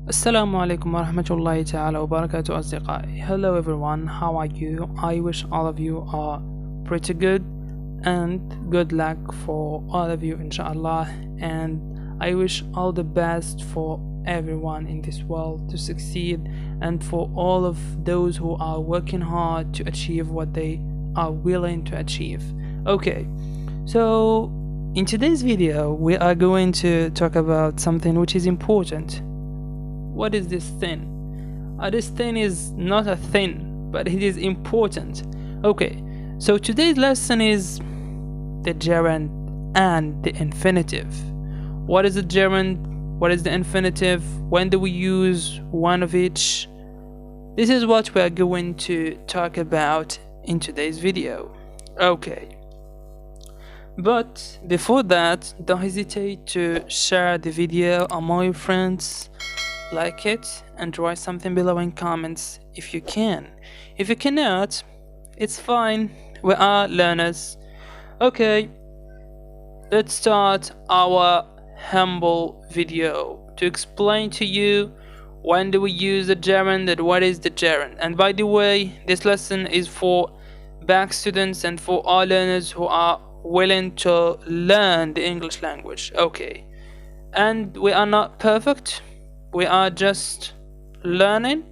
السلام عليكم ورحمة الله تعالى وبركاته أصدقائي. Hello everyone, how are you? I wish all of you are pretty good and good luck for all of you inshallah, and I wish all the best for everyone in this world to succeed and for all of those who are working hard to achieve what they are willing to achieve. Okay, so in today's video we are going to talk about something which is important. What is this thing? This thing is not a thing, but it is important. Okay, so today's lesson is the gerund and the infinitive. What is the gerund? What is the infinitive? When do we use one of each? This is what we are going to talk about in today's video. Okay, but before that, don't hesitate to share the video among your friends, like it, and write something below in comments if you can. If you cannot, it's fine, we are learners. Okay, let's start our humble video to explain to you when do we use the gerund and what is the gerund. And by the way, this lesson is for back students and for all learners who are willing to learn the English language. Okay, and we are not perfect, we are just learning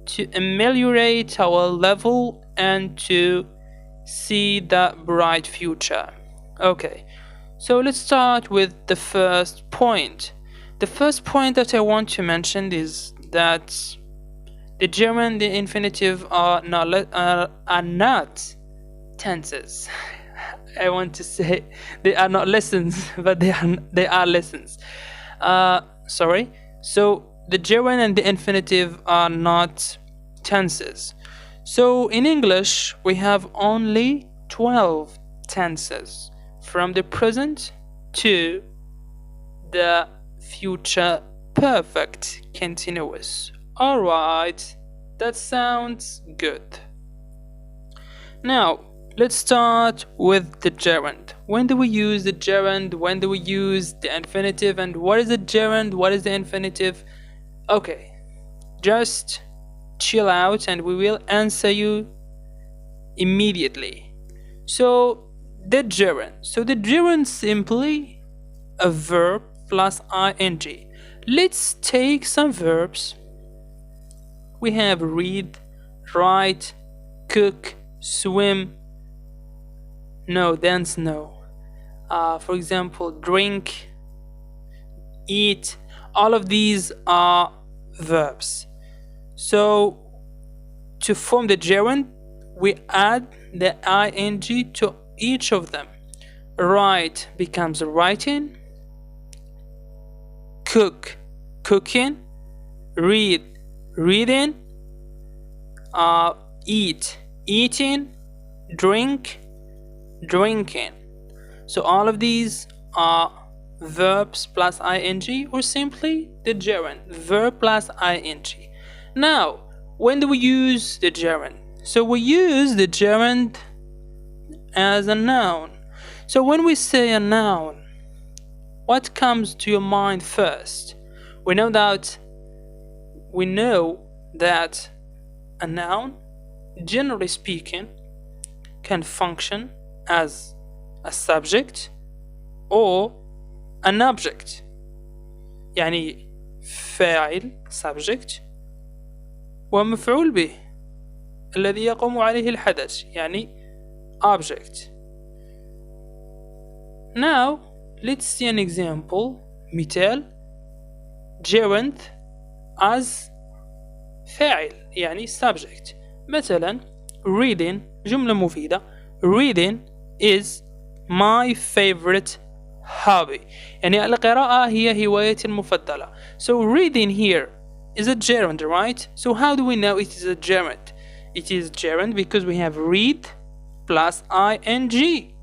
to ameliorate our level and to see that bright future. Okay, so let's start with the first point. The first point that I want to mention is that the gerund and the infinitive are not tenses. I want to say they are not lessons, but they are lessons. Sorry. So the gerund and the infinitive are not tenses. So in English we have only 12 tenses, from the present to the future perfect continuous. Alright, that sounds good. Now let's start with the gerund. When do we use the gerund? When do we use the infinitive? And what is the gerund? What is the infinitive? Okay, just chill out and we will answer you immediately. So the gerund. So the gerund simply a verb plus ing. Let's take some verbs. We have read, write, cook, swim. No, dance, no. For example, drink, eat. All of these are verbs. So to form the gerund, we add the ing to each of them. Write becomes writing, cook, cooking, read, reading, eat, eating, drink, drinking. So all of these are verbs plus ing, or simply the gerund, verb plus ing. Now, when do we use the gerund? So we use the gerund as a noun. So when we say a noun, what comes to your mind first? We know that a noun, generally speaking, can function as a subject or an object. يعني فاعل subject ومفعول به الذي يقوم عليه الحدث، يعني object. Now let's see an example. مثال gerund as فاعل يعني subject. مثلا reading، جملة مفيدة. Reading is my favorite hobby. يعني القراءة هي هوايتي المفضلة. So reading here is a gerund, right? So how do we know it is a gerund? It is gerund because we have read plus ing.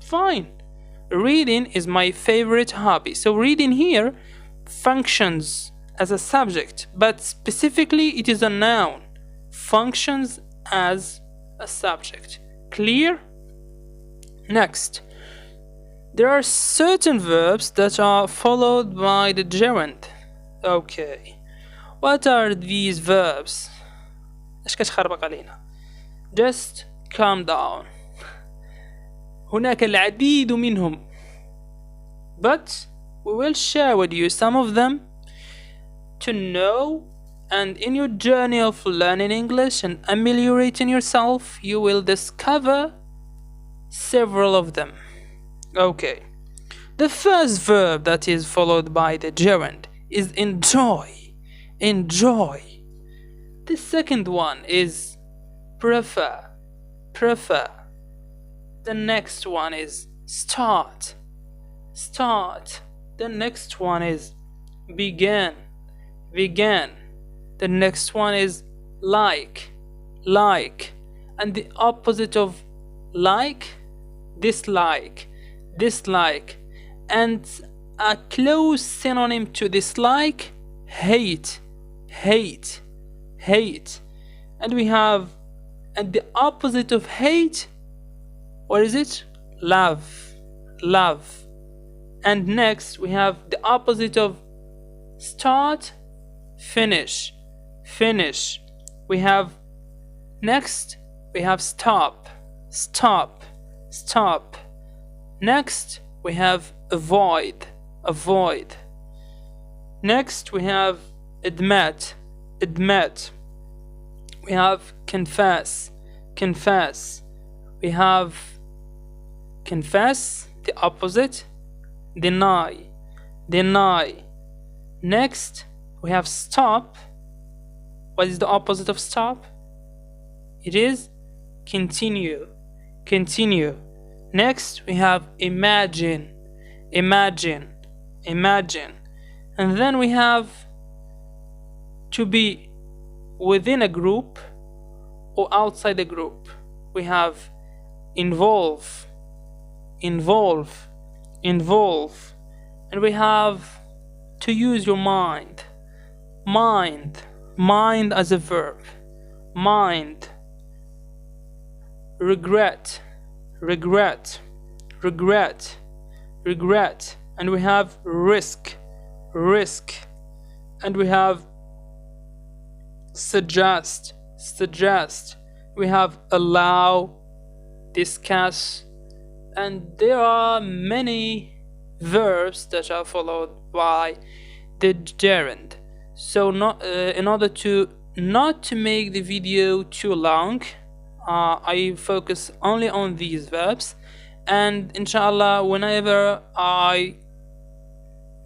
Fine. Reading is my favorite hobby. So reading here functions as a subject, but specifically it is a noun. Functions as a subject. Clear? Next, there are certain verbs that are followed by the gerund. Okay. What are these verbs? ايش كتخربق علينا؟ Just calm down. هناك العديد منهم, but we will share with you some of them to know, and in your journey of learning English and ameliorating yourself, you will discover several of them. Okay. The first verb that is followed by the gerund is enjoy. Enjoy. The second one is prefer. Prefer. The next one is start. Start. The next one is begin. Begin. The next one is like. Like. And the opposite of like, dislike. Dislike. And a close synonym to dislike, hate. Hate. Hate. And we have, and the opposite of hate, what is it? Love. Love. And next we have the opposite of start, finish. Finish. We have next, we have stop. Stop. Stop. Next we have avoid. Avoid. Next we have admit. Admit. We have confess. Confess. We have confess, the opposite, deny. Deny. Next we have stop. What is the opposite of stop? It is continue. Continue. Next we have imagine. Imagine. Imagine. And then we have to be within a group or outside a group. We have involve. Involve. Involve. And we have to use your mind. Mind. Mind as a verb. Mind. Regret. Regret. Regret. Regret. And we have risk. Risk. And we have suggest. Suggest. We have allow, discuss, and there are many verbs that are followed by the gerund. So in order to not to make the video too long, I focus only on these verbs, and inshallah whenever I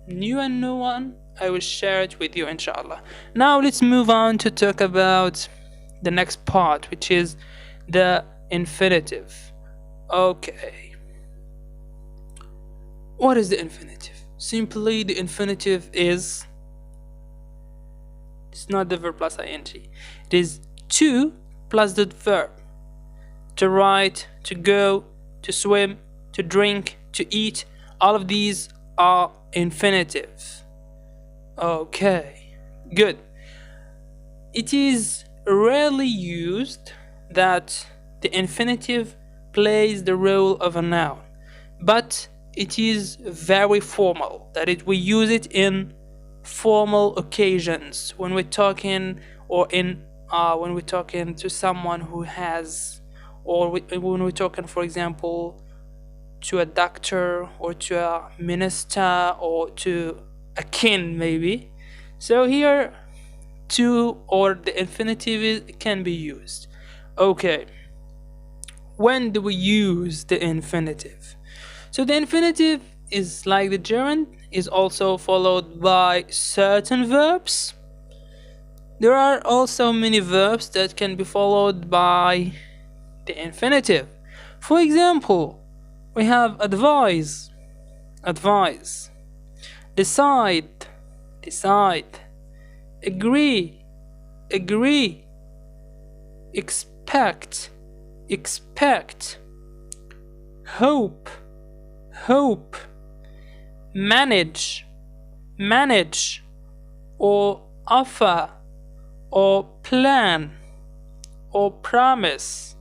knew a new one I will share it with you, inshallah. Now let's move on to talk about the next part, which is the infinitive. Okay. What is the infinitive? Simply, the infinitive is, it's not the verb plus ing. It is to plus the verb. To write, to go, to swim, to drink, to eat. All of these are infinitive. Okay, good. It is rarely used that the infinitive plays the role of a noun, but it is very formal, that we use it in formal occasions when we're talking, or in when we're talking to someone who has, or when we're talking, for example, to a doctor or to a minister or to a king maybe. So here to or the infinitive can be used. Okay, when do we use the infinitive? So the infinitive is like the gerund, is also followed by certain verbs. There are also many verbs that can be followed by the infinitive. For example, we have advise. Advise. Decide. Decide. Agree. Agree. Expect. Expect. Hope. Hope. Manage. Manage. Or offer. Or plan. Or promise.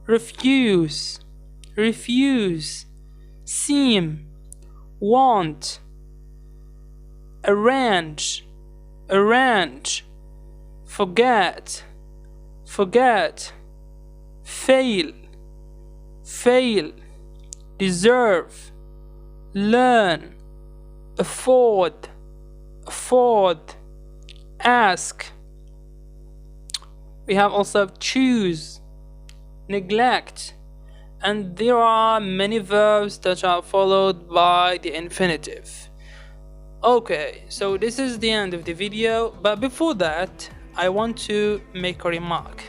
Refuse. Refuse. Seem. Want. arrange, arrange, forget, forget, fail, fail, deserve, learn, afford, afford, ask. We have also choose, neglect, and there are many verbs that are followed by the infinitive. Okay, so this is the end of the video, but before that I want to make a remark.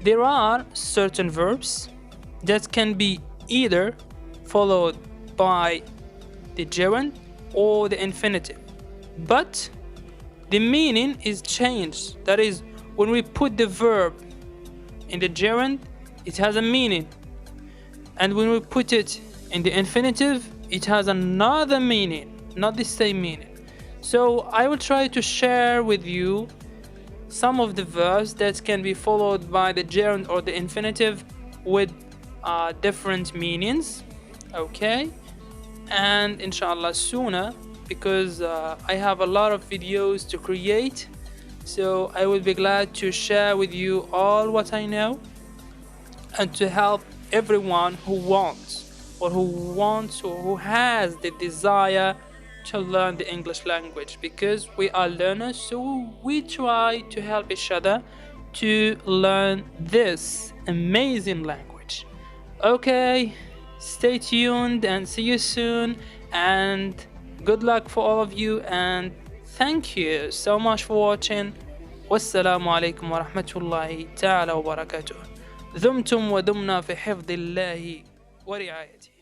There are certain verbs that can be either followed by the gerund or the infinitive, but the meaning is changed. That is, when we put the verb in the gerund, it has a meaning, and when we put it in the infinitive, it has another meaning, not the same meaning. So I will try to share with you some of the verbs that can be followed by the gerund or the infinitive with different meanings. Okay, and inshallah sooner, because I have a lot of videos to create, so I will be glad to share with you all what I know and to help everyone who wants or who has the desire to learn the English language, because we are learners, so we try to help each other to learn this amazing language. Okay, stay tuned and see you soon, and good luck for all of you, and thank you so much for watching. والسلام عليكم ورحمة الله تعالى وبركاته. دمتم ودمنا في حفظ الله ورعايته.